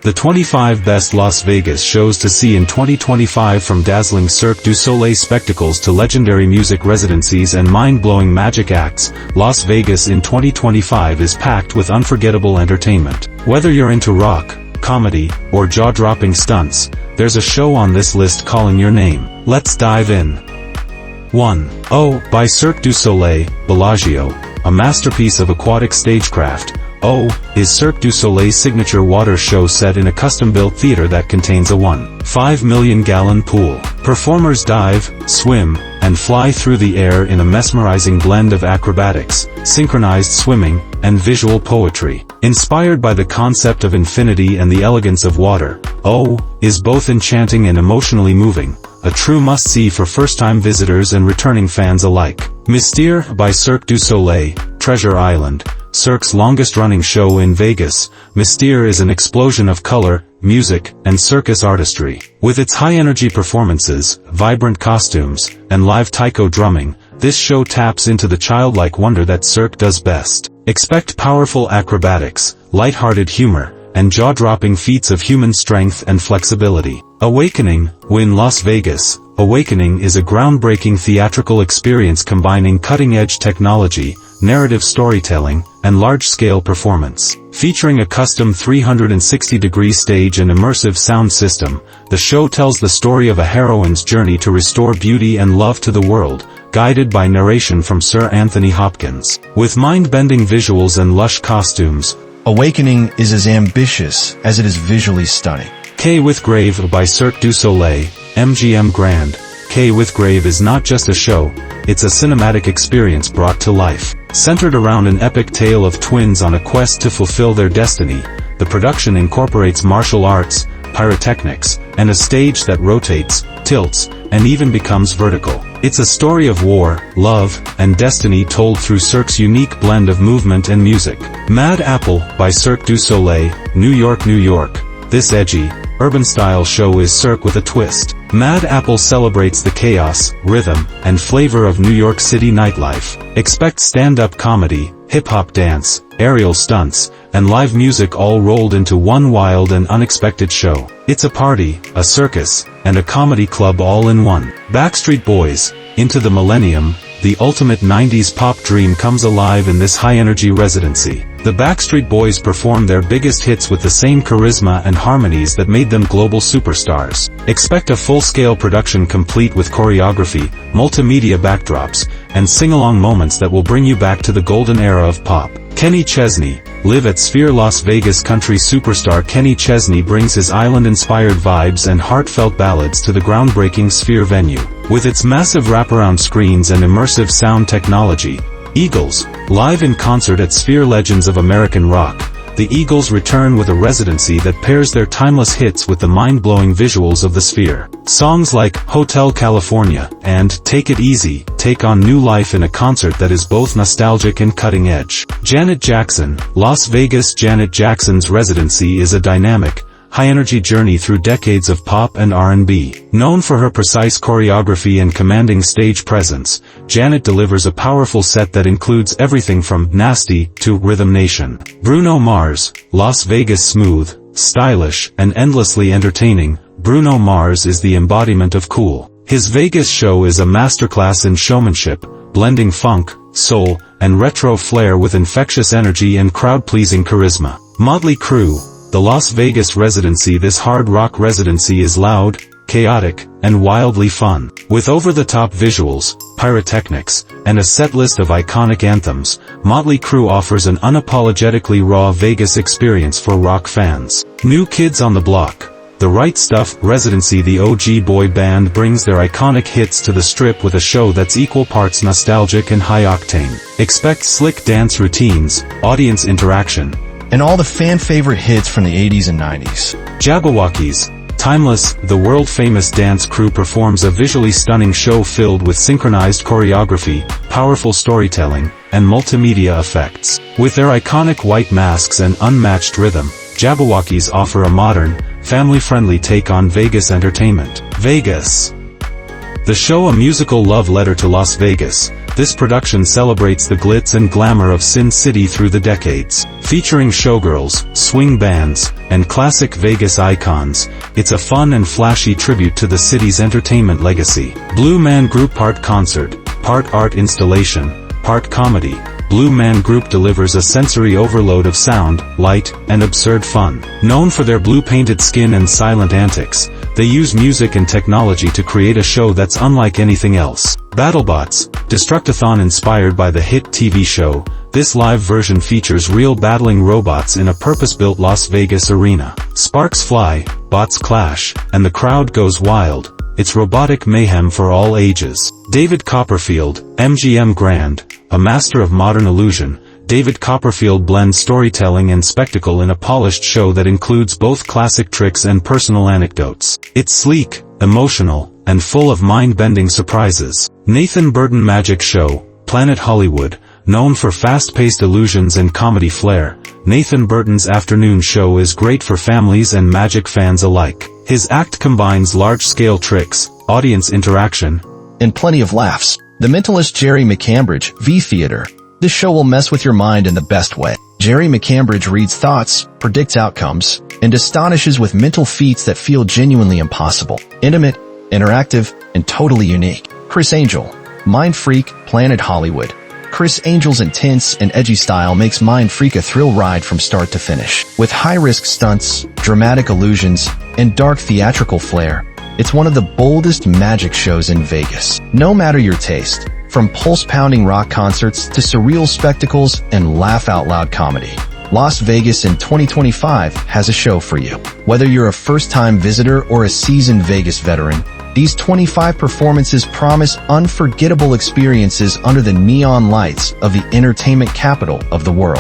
The 25 best Las Vegas shows to see in 2025. From dazzling Cirque du Soleil spectacles to legendary music residencies and mind-blowing magic acts, Las Vegas in 2025 is packed with unforgettable entertainment. Whether you're into rock, comedy, or jaw-dropping stunts, there's a show on this list calling your name. Let's dive in. 1. Oh, by Cirque du Soleil, Bellagio, a masterpiece of aquatic stagecraft. Oh, is Cirque du Soleil's signature water show set in a custom-built theater that contains a 1.5 million-gallon pool. Performers dive, swim, and fly through the air in a mesmerizing blend of acrobatics, synchronized swimming, and visual poetry. Inspired by the concept of infinity and the elegance of water, Oh, is both enchanting and emotionally moving, a true must-see for first-time visitors and returning fans alike. Mystère by Cirque du Soleil, Treasure Island, Cirque's longest-running show in Vegas, Mystère is an explosion of color, music, and circus artistry. With its high-energy performances, vibrant costumes, and live taiko drumming, this show taps into the childlike wonder that Cirque does best. Expect powerful acrobatics, light-hearted humor, and jaw-dropping feats of human strength and flexibility. Awakening, Win Las Vegas. Awakening is a groundbreaking theatrical experience combining cutting-edge technology, narrative storytelling, and large-scale performance. Featuring a custom 360-degree stage and immersive sound system, the show tells the story of a heroine's journey to restore beauty and love to the world, guided by narration from Sir Anthony Hopkins. With mind-bending visuals and lush costumes, Awakening is as ambitious as it is visually stunning. K with Grave by Cirque du Soleil, MGM Grand. K with Grave is not just a show, it's a cinematic experience brought to life. Centered around an epic tale of twins on a quest to fulfill their destiny, the production incorporates martial arts, pyrotechnics, and a stage that rotates, tilts, and even becomes vertical. It's a story of war, love, and destiny told through Cirque's unique blend of movement and music. Mad Apple by Cirque du Soleil, New York, New York. This edgy, urban-style show is Cirque with a twist. Mad Apple celebrates the chaos, rhythm, and flavor of New York City nightlife. Expect stand-up comedy, hip-hop dance, aerial stunts, and live music all rolled into one wild and unexpected show. It's a party, a circus, and a comedy club all in one. Backstreet Boys, Into the Millennium, the ultimate 90s pop dream comes alive in this high-energy residency. The Backstreet Boys perform their biggest hits with the same charisma and harmonies that made them global superstars. Expect a full-scale production complete with choreography, multimedia backdrops, and sing-along moments that will bring you back to the golden era of pop. Kenny Chesney, Live at Sphere. Las Vegas country superstar Kenny Chesney brings his island-inspired vibes and heartfelt ballads to the groundbreaking Sphere venue. With its massive wraparound screens and immersive sound technology, Eagles, live in concert at Sphere. Legends of American Rock, the Eagles return with a residency that pairs their timeless hits with the mind-blowing visuals of the Sphere. Songs like Hotel California and Take It Easy take on new life in a concert that is both nostalgic and cutting-edge. Janet Jackson, Las Vegas. Janet Jackson's residency is a dynamic, high-energy journey through decades of pop and R&B. Known for her precise choreography and commanding stage presence, Janet delivers a powerful set that includes everything from nasty to Rhythm Nation. Bruno Mars, Las Vegas. Smooth, stylish, and endlessly entertaining, Bruno Mars is the embodiment of cool. His Vegas show is a masterclass in showmanship, blending funk, soul, and retro flair with infectious energy and crowd-pleasing charisma. Mötley Crüe, the Las Vegas residency. This hard rock residency is loud, chaotic, and wildly fun. With over-the-top visuals, pyrotechnics, and a set list of iconic anthems, Mötley Crüe offers an unapologetically raw Vegas experience for rock fans. New Kids on the Block, the Right Stuff residency. The OG boy band brings their iconic hits to the Strip with a show that's equal parts nostalgic and high-octane. Expect slick dance routines, audience interaction, and all the fan-favorite hits from the 80s and 90s. Jabbawockeez, Timeless, the world-famous dance crew performs a visually stunning show filled with synchronized choreography, powerful storytelling, and multimedia effects. With their iconic white masks and unmatched rhythm, Jabbawockeez offer a modern, family-friendly take on Vegas entertainment. Vegas. The show, a musical love letter to Las Vegas, This production celebrates the glitz and glamour of Sin City through the decades. Featuring showgirls, swing bands, and classic Vegas icons, it's a fun and flashy tribute to the city's entertainment legacy. Blue Man Group part concert, part art installation, part comedy. Blue Man Group delivers a sensory overload of sound, light, and absurd fun. Known for their blue-painted skin and silent antics, they use music and technology to create a show that's unlike anything else. BattleBots, Destructathon inspired by the hit TV show, this live version features real battling robots in a purpose-built Las Vegas arena. Sparks fly, bots clash, and the crowd goes wild. It's robotic mayhem for all ages. David Copperfield, MGM Grand, a master of modern illusion, David Copperfield blends storytelling and spectacle in a polished show that includes both classic tricks and personal anecdotes. It's sleek, emotional, and full of mind-bending surprises. Nathan Burton Magic Show, Planet Hollywood, known for fast-paced illusions and comedy flair, Nathan Burton's afternoon show is great for families and magic fans alike. His act combines large-scale tricks, audience interaction, and plenty of laughs. The mentalist Jerry McCambridge, V Theater. This show will mess with your mind in the best way. Jerry McCambridge reads thoughts, predicts outcomes, and astonishes with mental feats that feel genuinely impossible. Intimate, interactive, and totally unique. Chris Angel, Mind Freak, Planet Hollywood. Chris Angel's intense and edgy style makes Mind Freak a thrill ride from start to finish. With high-risk stunts, dramatic illusions, and dark theatrical flair, it's one of the boldest magic shows in Vegas. No matter your taste, from pulse-pounding rock concerts to surreal spectacles and laugh-out-loud comedy, Las Vegas in 2025 has a show for you. Whether you're a first-time visitor or a seasoned Vegas veteran, these 25 performances promise unforgettable experiences under the neon lights of the entertainment capital of the world.